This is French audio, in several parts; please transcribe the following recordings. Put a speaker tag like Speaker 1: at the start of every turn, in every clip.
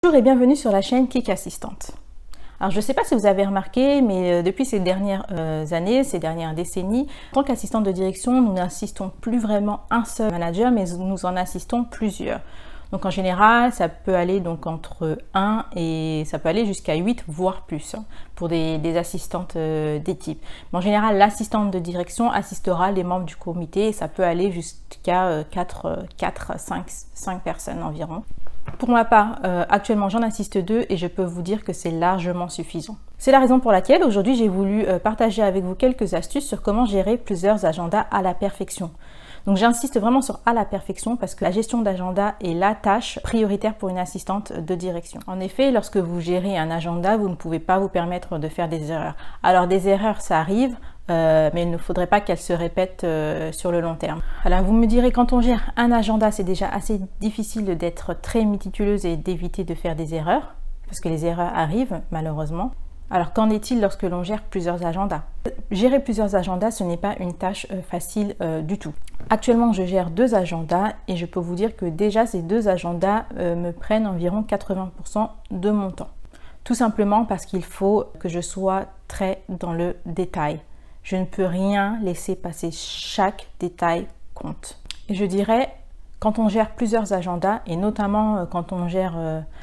Speaker 1: Bonjour et bienvenue sur la chaîne Kik Assistante. Alors je ne sais pas si vous avez remarqué, mais depuis ces dernières années, ces dernières décennies, en tant qu'assistante de direction, nous n'assistons plus vraiment un seul manager, mais nous en assistons plusieurs. Donc en général, ça peut aller donc entre 1 et ça peut aller jusqu'à 8 voire plus pour des assistantes d'équipe. En général, l'assistante de direction assistera les membres du comité et ça peut aller jusqu'à 5 personnes environ. Pour ma part, actuellement j'en assiste 2 et je peux vous dire que c'est largement suffisant. C'est la raison pour laquelle aujourd'hui j'ai voulu partager avec vous quelques astuces sur comment gérer plusieurs agendas à la perfection. Donc j'insiste vraiment sur à la perfection parce que la gestion d'agenda est la tâche prioritaire pour une assistante de direction. En effet, lorsque vous gérez un agenda, vous ne pouvez pas vous permettre de faire des erreurs. Alors des erreurs, ça arrive, mais il ne faudrait pas qu'elles se répètent sur le long terme. Alors vous me direz, quand on gère un agenda, c'est déjà assez difficile d'être très méticuleuse et d'éviter de faire des erreurs, parce que les erreurs arrivent malheureusement. Alors qu'en est-il lorsque l'on gère plusieurs agendas? Gérer plusieurs agendas, ce n'est pas une tâche facile du tout. Actuellement, je gère 2 agendas et je peux vous dire que déjà ces 2 agendas me prennent environ 80% de mon temps. Tout simplement parce qu'il faut que je sois très dans le détail. Je ne peux rien laisser passer, chaque détail compte. Et je dirais, quand on gère plusieurs agendas, et notamment quand on gère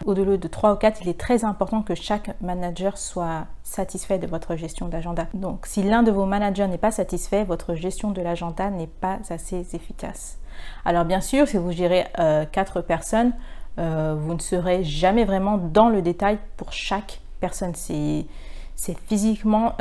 Speaker 1: au-delà de 3 ou 4, il est très important que chaque manager soit satisfait de votre gestion d'agenda. Donc, si l'un de vos managers n'est pas satisfait, votre gestion de l'agenda n'est pas assez efficace. Alors bien sûr, si vous gérez 4 personnes, vous ne serez jamais vraiment dans le détail pour chaque personne. C'est physiquement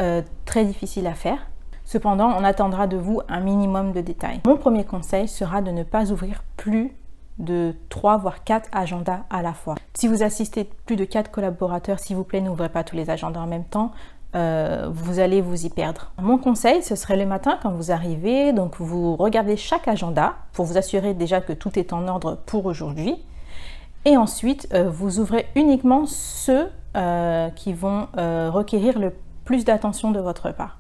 Speaker 1: très difficile à faire. Cependant, on attendra de vous un minimum de détails. Mon premier conseil sera de ne pas ouvrir plus de 3 voire 4 agendas à la fois. Si vous assistez plus de 4 collaborateurs, s'il vous plaît, n'ouvrez pas tous les agendas en même temps. Vous allez vous y perdre. Mon conseil, ce serait le matin quand vous arrivez, donc vous regardez chaque agenda pour vous assurer déjà que tout est en ordre pour aujourd'hui. Et ensuite, vous ouvrez uniquement ceux qui vont requérir le plus d'attention de votre part.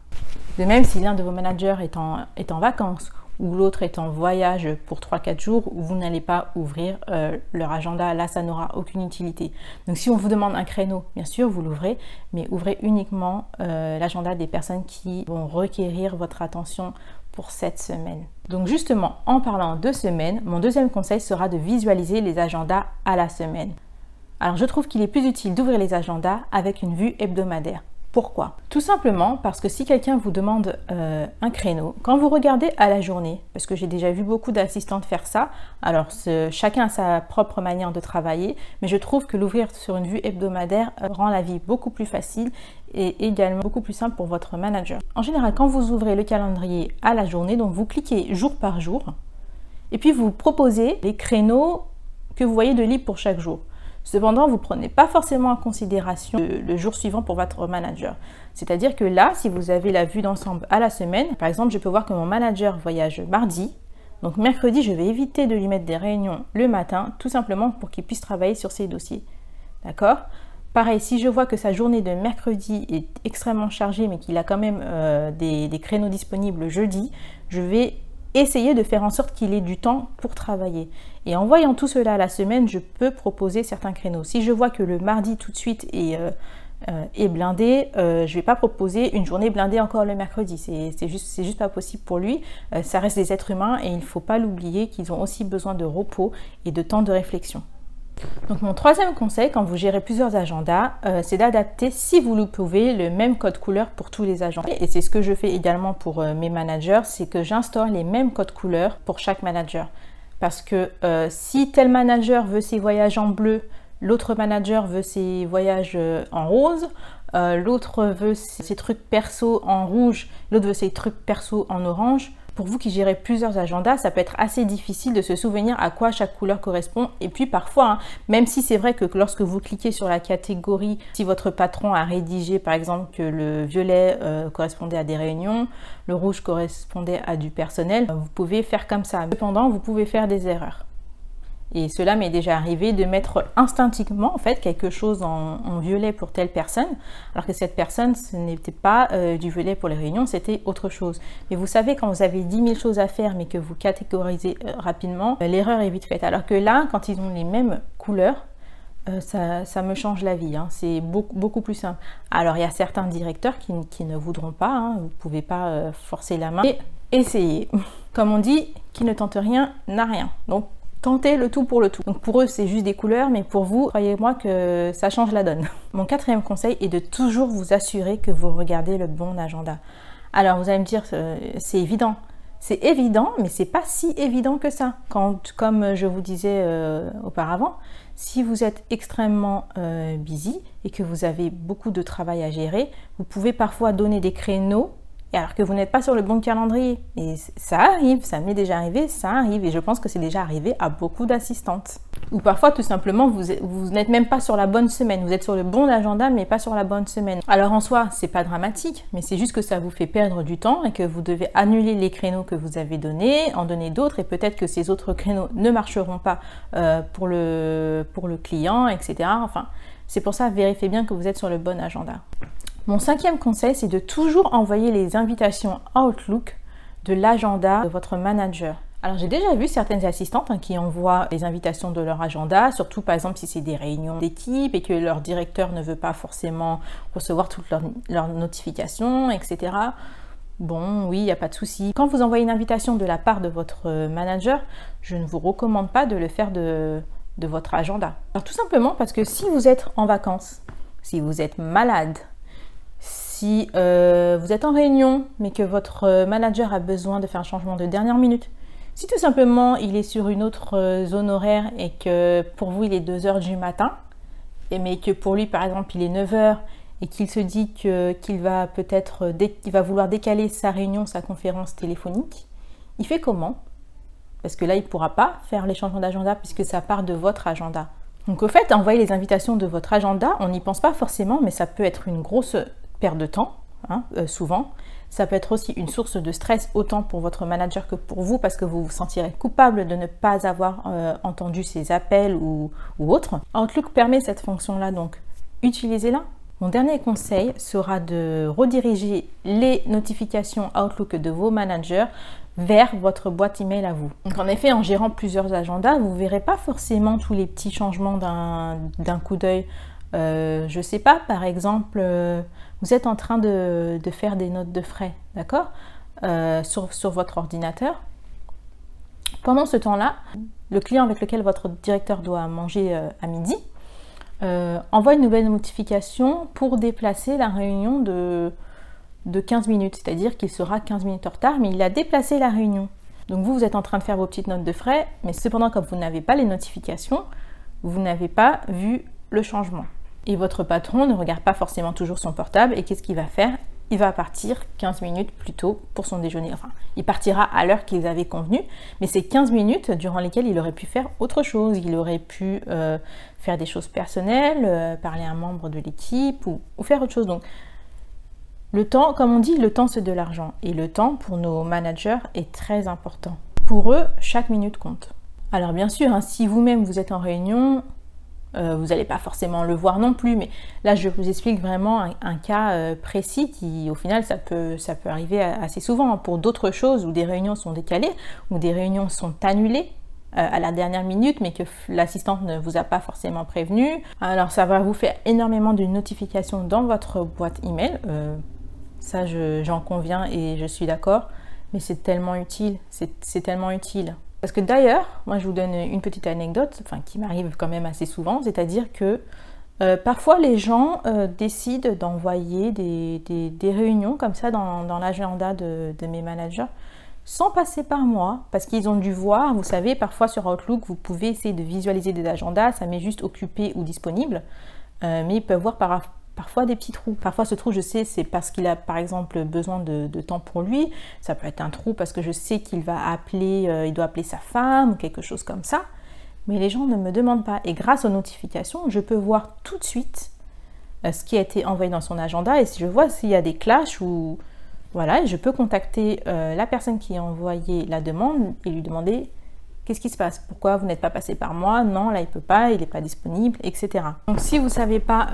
Speaker 1: De même, si l'un de vos managers est en vacances ou l'autre est en voyage pour 3-4 jours, vous n'allez pas ouvrir leur agenda. Là, ça n'aura aucune utilité. Donc, si on vous demande un créneau, bien sûr, vous l'ouvrez, mais ouvrez uniquement l'agenda des personnes qui vont requérir votre attention pour cette semaine. Donc, justement, en parlant de semaine, mon deuxième conseil sera de visualiser les agendas à la semaine. Alors, je trouve qu'il est plus utile d'ouvrir les agendas avec une vue hebdomadaire. Pourquoi? Tout simplement parce que si quelqu'un vous demande un créneau, quand vous regardez à la journée, parce que j'ai déjà vu beaucoup d'assistantes faire ça, alors chacun a sa propre manière de travailler, mais je trouve que l'ouvrir sur une vue hebdomadaire rend la vie beaucoup plus facile et également beaucoup plus simple pour votre manager. En général, quand vous ouvrez le calendrier à la journée, donc vous cliquez jour par jour, et puis vous proposez les créneaux que vous voyez de libre pour chaque jour. Cependant, vous ne prenez pas forcément en considération le jour suivant pour votre manager. C'est-à-dire que là, si vous avez la vue d'ensemble à la semaine, par exemple, je peux voir que mon manager voyage mardi. Donc mercredi, je vais éviter de lui mettre des réunions le matin, tout simplement pour qu'il puisse travailler sur ses dossiers. D'accord? Pareil, si je vois que sa journée de mercredi est extrêmement chargée, mais qu'il a quand même des créneaux disponibles jeudi, je vais essayer de faire en sorte qu'il ait du temps pour travailler. Et en voyant tout cela à la semaine, je peux proposer certains créneaux. Si je vois que le mardi tout de suite est blindé, je ne vais pas proposer une journée blindée encore le mercredi. C'est juste pas possible pour lui. Ça reste des êtres humains et il ne faut pas l'oublier qu'ils ont aussi besoin de repos et de temps de réflexion. Donc mon troisième conseil quand vous gérez plusieurs agendas, c'est d'adapter, si vous le pouvez, le même code couleur pour tous les agendas. Et c'est ce que je fais également pour mes managers, c'est que j'instaure les mêmes codes couleurs pour chaque manager. Parce que si tel manager veut ses voyages en bleu, l'autre manager veut ses voyages en rose, l'autre veut ses trucs perso en rouge, l'autre veut ses trucs perso en orange. Pour vous qui gérez plusieurs agendas, ça peut être assez difficile de se souvenir à quoi chaque couleur correspond. Et puis parfois, même si c'est vrai que lorsque vous cliquez sur la catégorie, si votre patron a rédigé par exemple que le violet correspondait à des réunions, le rouge correspondait à du personnel, vous pouvez faire comme ça. Cependant, vous pouvez faire des erreurs. Et cela m'est déjà arrivé de mettre instinctivement en fait quelque chose en violet pour telle personne, alors que cette personne, ce n'était pas du violet pour les réunions, c'était autre chose. Mais vous savez, quand vous avez 10 000 choses à faire, mais que vous catégorisez rapidement, l'erreur est vite faite. Alors que là, quand ils ont les mêmes couleurs, ça me change la vie, hein. C'est beaucoup plus simple. Alors, il y a certains directeurs qui ne voudront pas, hein. Vous ne pouvez pas forcer la main. Et essayez. Comme on dit, qui ne tente rien n'a rien. Donc, tentez le tout pour le tout. Donc, pour eux, c'est juste des couleurs, mais pour vous, croyez-moi que ça change la donne. Mon quatrième conseil est de toujours vous assurer que vous regardez le bon agenda. Alors, vous allez me dire, c'est évident. C'est évident, mais c'est pas si évident que ça. Comme je vous disais auparavant, si vous êtes extrêmement busy et que vous avez beaucoup de travail à gérer, vous pouvez parfois donner des créneaux alors que vous n'êtes pas sur le bon calendrier. Et ça arrive, ça m'est déjà arrivé, ça arrive. Et je pense que c'est déjà arrivé à beaucoup d'assistantes. Ou parfois, tout simplement, vous n'êtes même pas sur la bonne semaine. Vous êtes sur le bon agenda, mais pas sur la bonne semaine. Alors en soi, c'est pas dramatique, mais c'est juste que ça vous fait perdre du temps et que vous devez annuler les créneaux que vous avez donnés, en donner d'autres, et peut-être que ces autres créneaux ne marcheront pas pour le client, etc. Enfin, c'est pour ça, vérifiez bien que vous êtes sur le bon agenda. Mon cinquième conseil, c'est de toujours envoyer les invitations Outlook de l'agenda de votre manager. Alors, j'ai déjà vu certaines assistantes qui envoient les invitations de leur agenda, surtout par exemple si c'est des réunions d'équipe et que leur directeur ne veut pas forcément recevoir toutes leurs notifications, etc. Bon, oui, il n'y a pas de souci. Quand vous envoyez une invitation de la part de votre manager, je ne vous recommande pas de le faire de votre agenda. Alors, tout simplement parce que si vous êtes en vacances, si vous êtes malade, si vous êtes en réunion, mais que votre manager a besoin de faire un changement de dernière minute, si tout simplement il est sur une autre zone horaire et que pour vous il est 2 h du matin, mais que pour lui par exemple il est 9 h et qu'il se dit qu'il va peut-être vouloir décaler sa réunion, sa conférence téléphonique, il fait comment? Parce que là il ne pourra pas faire les changements d'agenda puisque ça part de votre agenda. Donc au fait, envoyer les invitations de votre agenda, on n'y pense pas forcément, mais ça peut être une grosse perte de temps, hein, souvent. Ça peut être aussi une source de stress autant pour votre manager que pour vous parce que vous vous sentirez coupable de ne pas avoir entendu ces appels ou autres. Outlook permet cette fonction-là, donc utilisez-la. Mon dernier conseil sera de rediriger les notifications Outlook de vos managers vers votre boîte email à vous. Donc en effet, en gérant plusieurs agendas, vous ne verrez pas forcément tous les petits changements d'un coup d'œil. Je ne sais pas, par exemple, vous êtes en train de faire des notes de frais, d'accord, sur votre ordinateur. Pendant ce temps-là, le client avec lequel votre directeur doit manger à midi envoie une nouvelle notification pour déplacer la réunion de 15 minutes, c'est-à-dire qu'il sera 15 minutes en retard, mais il a déplacé la réunion. Donc vous êtes en train de faire vos petites notes de frais, mais cependant, comme vous n'avez pas les notifications, vous n'avez pas vu le changement. Et votre patron ne regarde pas forcément toujours son portable, et qu'est-ce qu'il va faire? Il va partir 15 minutes plus tôt pour son déjeuner. Enfin, il partira à l'heure qu'ils avaient convenu, mais c'est 15 minutes durant lesquelles il aurait pu faire autre chose. Il aurait pu faire des choses personnelles, parler à un membre de l'équipe ou faire autre chose. Donc, le temps, comme on dit, le temps c'est de l'argent. Et le temps pour nos managers est très important. Pour eux, chaque minute compte. Alors bien sûr, hein, si vous-même vous êtes en réunion, vous n'allez pas forcément le voir non plus, mais là je vous explique vraiment un cas précis qui au final ça peut arriver assez souvent, hein, pour d'autres choses où des réunions sont décalées, où des réunions sont annulées à la dernière minute mais que l'assistante ne vous a pas forcément prévenu. Alors ça va vous faire énormément de notifications dans votre boîte email, ça j'en conviens et je suis d'accord, mais c'est tellement utile, c'est tellement utile. Parce que d'ailleurs, moi je vous donne une petite anecdote, enfin qui m'arrive quand même assez souvent, c'est-à-dire que parfois les gens décident d'envoyer des réunions comme ça dans l'agenda de mes managers sans passer par moi, parce qu'ils ont dû voir, vous savez, parfois sur Outlook, vous pouvez essayer de visualiser des agendas, ça met juste occupé ou disponible, mais ils peuvent voir parfois des petits trous. Parfois ce trou, je sais, c'est parce qu'il a par exemple besoin de temps pour lui. Ça peut être un trou parce que je sais qu'il va appeler, il doit appeler sa femme ou quelque chose comme ça. Mais les gens ne me demandent pas. Et grâce aux notifications, je peux voir tout de suite ce qui a été envoyé dans son agenda. Et si je vois s'il y a des clashs ou... Voilà, je peux contacter la personne qui a envoyé la demande et lui demander qu'est-ce qui se passe? Pourquoi vous n'êtes pas passé par moi? Non, là il peut pas, il n'est pas disponible, etc. Donc si vous ne savez pas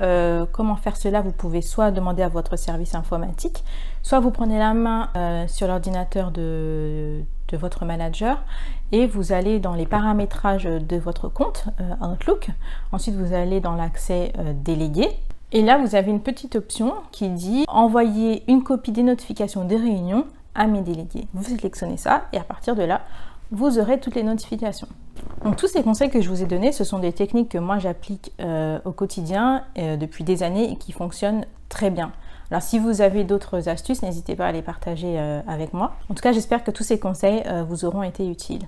Speaker 1: comment faire cela, vous pouvez soit demander à votre service informatique, soit vous prenez la main sur l'ordinateur de de votre manager et vous allez dans les paramétrages de votre compte Outlook. Ensuite, vous allez dans l'accès délégué. Et là, vous avez une petite option qui dit envoyer une copie des notifications des réunions à mes délégués. Vous sélectionnez ça et à partir de là, vous aurez toutes les notifications. Donc tous ces conseils que je vous ai donnés, ce sont des techniques que moi j'applique au quotidien depuis des années et qui fonctionnent très bien. Alors si vous avez d'autres astuces, n'hésitez pas à les partager avec moi. En tout cas, j'espère que tous ces conseils vous auront été utiles.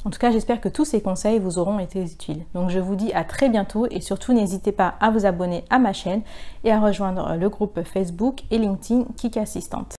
Speaker 1: En tout cas, j'espère que tous ces conseils vous auront été utiles. Donc je vous dis à très bientôt et surtout n'hésitez pas à vous abonner à ma chaîne et à rejoindre le groupe Facebook et LinkedIn Kik Assistant.